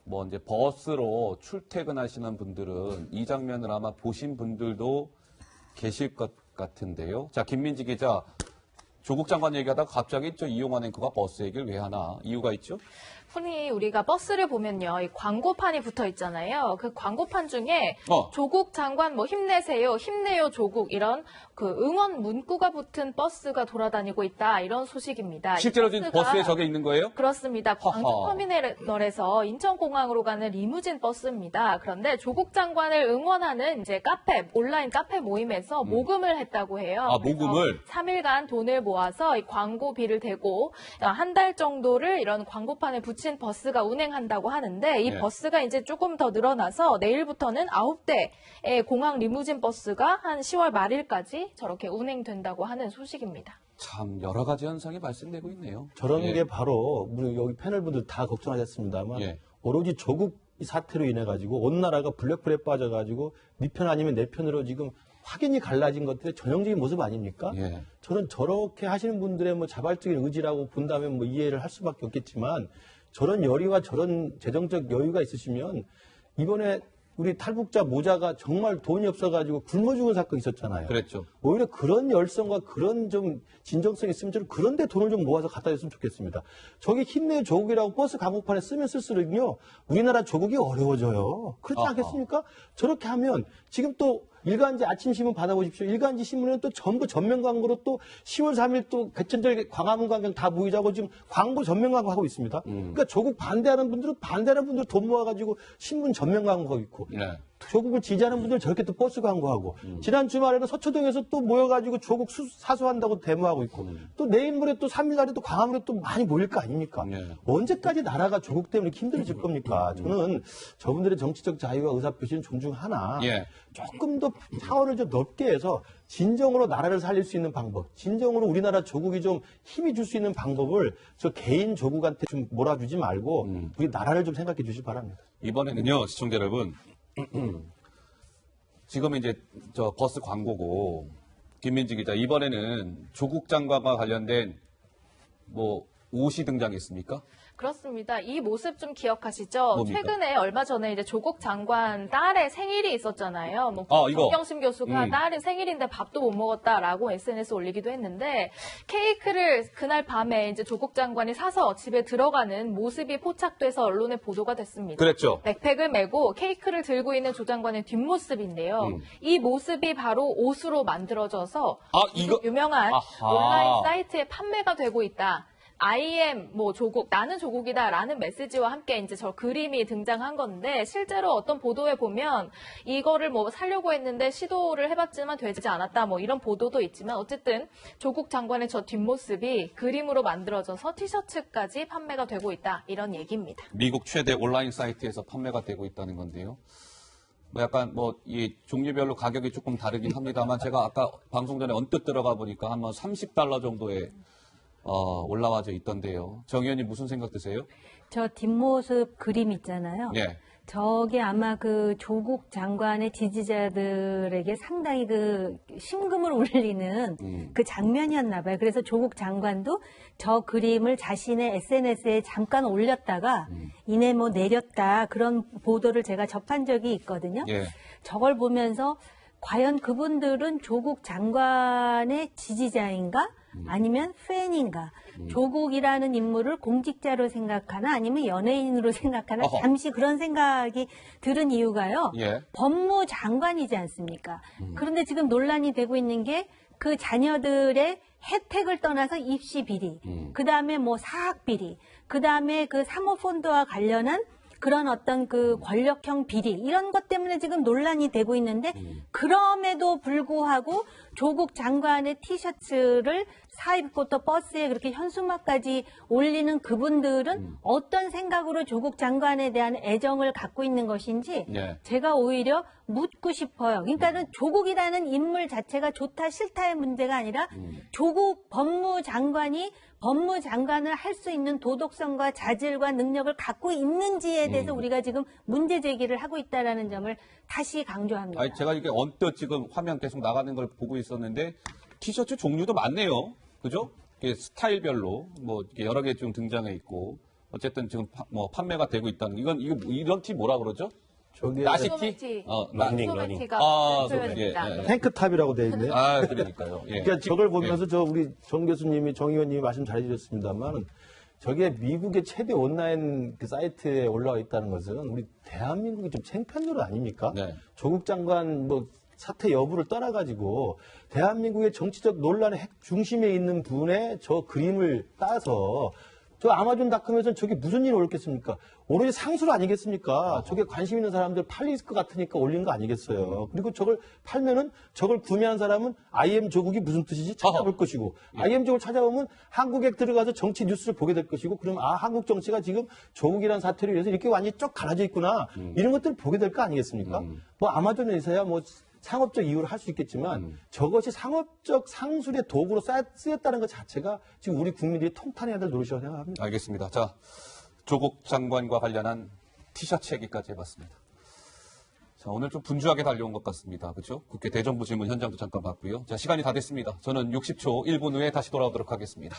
뭐 이제 버스로 출퇴근하시는 분들은 이 장면을 아마 보신 분들도 계실 것 같은데요. 자, 김민지 기자, 조국 장관 얘기하다가 갑자기 저 이용환 앵커가 버스 얘기를 왜 하나? 이유가 있죠? 흔히 우리가 버스를 보면요, 이 광고판이 붙어 있잖아요. 그 광고판 중에 조국 장관 뭐 힘내세요, 힘내요 조국 이런 그 응원 문구가 붙은 버스가 돌아다니고 있다 이런 소식입니다. 실제로 지금 버스에 저게 있는 거예요? 그렇습니다. 광주터미널에서 인천공항으로 가는 리무진 버스입니다. 그런데 조국 장관을 응원하는 이제 온라인 카페 모임에서 모금을 했다고 해요. 아, 모금을? 3일간 돈을 모아서 이 광고비를 대고 한 달 정도를 이런 광고판에 붙인 버스가 운행한다고 하는데 이 버스가 이제 조금 더 늘어나서 내일부터는 9대의 공항 리무진 버스가 한 10월 말일까지 저렇게 운행된다고 하는 소식입니다. 참 여러 가지 현상이 발생되고 있네요. 저런 게 바로 우리 여기 패널분들 다 걱정하셨습니다만 오로지 조국 사태로 인해 가지고 온 나라가 블랙홀에 빠져가지고 네 편 아니면 내 편으로 지금 확연히 갈라진 것들의 전형적인 모습 아닙니까? 저는 저렇게 하시는 분들의 뭐 자발적인 의지라고 본다면 뭐 이해를 할 수밖에 없겠지만 저런 열의와 저런 재정적 여유가 있으시면 이번에 우리 탈북자 모자가 정말 돈이 없어가지고 굶어 죽은 사건이 있었잖아요. 그랬죠. 오히려 그런 열성과 그런 좀 진정성이 있으면 좀 그런 데 돈을 좀 모아서 갖다 줬으면 좋겠습니다. 저기 힘내요 조국이라고 버스 광고판에 쓰면 쓸수록요 우리나라 조국이 어려워져요. 그렇지 않겠습니까? 저렇게 하면 지금 또 일간지 아침 신문 받아보십시오. 일간지 신문은 또 전부 전면 광고로 또 10월 3일 또 개천절 광화문 광장 다 모이자고 지금 광고 전면 광고 하고 있습니다. 그러니까 조국 반대하는 분들은 반대하는 분들 돈 모아가지고 신문 전면 광고하고 있고 조국을 지지하는 분들은 저렇게 또 버스 광고하고 지난 주말에는 서초동에서 또 모여가지고 조국 사수한다고 데모하고 있고 또 내일 모레 또 3일 날에 또 광화문에 또 많이 모일 거 아닙니까? 언제까지 나라가 조국 때문에 힘들어질 겁니까? 저는 저분들의 정치적 자유와 의사표시는 존중하나 조금 더 차원을 좀 넓게 해서 진정으로 나라를 살릴 수 있는 방법, 진정으로 우리나라 조국이 좀 힘이 줄 수 있는 방법을 저 개인 조국한테 좀 몰아주지 말고 우리 나라를 좀 생각해 주시기 바랍니다. 이번에는요, 시청자 여러분. 지금 이제 저 버스 광고고 김민지 기자 이번에는 조국 장관과 관련된 뭐 옷이 등장했습니까? 그렇습니다. 이 모습 좀 기억하시죠? 뭡니까? 최근에 얼마 전에 이제 조국 장관 딸의 생일이 있었잖아요. 뭐 이거. 정경심 교수가 딸의 생일인데 밥도 못 먹었다라고 SNS 올리기도 했는데 케이크를 그날 밤에 이제 조국 장관이 사서 집에 들어가는 모습이 포착돼서 언론에 보도가 됐습니다. 그랬죠. 백팩을 메고 케이크를 들고 있는 조 장관의 뒷모습인데요. 이 모습이 바로 옷으로 만들어져서 이거 유명한 온라인 사이트에 판매가 되고 있다. I am 뭐 조국, 나는 조국이다라는 메시지와 함께 이제 저 그림이 등장한 건데 실제로 어떤 보도에 보면 이거를 뭐 사려고 했는데 시도를 해봤지만 되지 않았다 뭐 이런 보도도 있지만 어쨌든 조국 장관의 저 뒷모습이 그림으로 만들어져서 티셔츠까지 판매가 되고 있다 이런 얘기입니다. 미국 최대 온라인 사이트에서 판매가 되고 있다는 건데요. 뭐 약간 뭐 이 종류별로 가격이 조금 다르긴 합니다만 제가 아까 방송 전에 언뜻 들어가 보니까 한 뭐 $30 정도에 올라와져 있던데요. 정 의원님 무슨 생각 드세요? 저 뒷모습 그림 있잖아요. 저게 아마 그 조국 장관의 지지자들에게 상당히 그 심금을 울리는 그 장면이었나 봐요. 그래서 조국 장관도 저 그림을 자신의 SNS에 잠깐 올렸다가 이내 뭐 내렸다 그런 보도를 제가 접한 적이 있거든요. 저걸 보면서 과연 그분들은 조국 장관의 지지자인가? 아니면 팬인가? 조국이라는 인물을 공직자로 생각하나 아니면 연예인으로 생각하나 잠시 그런 생각이 들은 이유가요. 법무장관이지 않습니까? 그런데 지금 논란이 되고 있는 게 그 자녀들의 혜택을 떠나서 입시 비리, 그다음에 뭐 사학 비리, 그다음에 그 사모펀드와 관련한 그런 어떤 그 권력형 비리 이런 것 때문에 지금 논란이 되고 있는데 그럼에도 불구하고 조국 장관의 티셔츠를 사입고 또 버스에 그렇게 현수막까지 올리는 그분들은 어떤 생각으로 조국 장관에 대한 애정을 갖고 있는 것인지 제가 오히려 묻고 싶어요. 그러니까는 조국이라는 인물 자체가 좋다 싫다의 문제가 아니라 조국 법무장관이 법무장관을 할 수 있는 도덕성과 자질과 능력을 갖고 있는지에 대해서 우리가 지금 문제 제기를 하고 있다는 점을 다시 강조합니다. 아니, 제가 이게 언뜻 지금 화면 계속 나가는 걸 보고 있었는데 티셔츠 종류도 많네요. 그죠? 스타일별로 뭐 여러 개 좀 등장해 있고 어쨌든 지금 판매가 되고 있다는 이거 이런 티 뭐라 그러죠? 저기 나시티? 소매티가 표현입니다. 탱크탑이라고 돼 있네요. 그러니까요. 예. 그러니까 저걸 보면서 우리 정 교수님이, 정 의원님이 말씀 잘해주셨습니다만, 저게 미국의 최대 온라인 그 사이트에 올라와 있다는 것은 우리 대한민국이 좀 창피한 아닙니까? 네. 조국 장관 사퇴 여부를 떠나가지고 대한민국의 정치적 논란의 핵 중심에 있는 분의 저 그림을 따서 저 아마존닷컴에서는 저게 무슨 일이 올렸겠습니까? 오로지 상술 아니겠습니까? 저게 관심 있는 사람들 팔릴 것 같으니까 올린 거 아니겠어요? 그리고 저걸 팔면은 저걸 구매한 사람은 IM 조국이 무슨 뜻이지 찾아볼 것이고, IM 조국을 찾아보면 한국에 들어가서 정치 뉴스를 보게 될 것이고, 그럼 한국 정치가 지금 조국이라는 사태로 인해서 이렇게 완전히 쭉 갈라져 있구나. 이런 것들을 보게 될 거 아니겠습니까? 아마존에서야 상업적 이유를 할 수 있겠지만 저것이 상업적 상술의 도구로 쓰였다는 것 자체가 지금 우리 국민들이 통탄해야 될 노릇이라고 생각합니다. 알겠습니다. 자, 조국 장관과 관련한 티셔츠 얘기까지 해봤습니다. 자, 오늘 좀 분주하게 달려온 것 같습니다. 그렇죠? 국회 대정부 질문 현장도 잠깐 봤고요. 자, 시간이 다 됐습니다. 저는 60초 1분 후에 다시 돌아오도록 하겠습니다.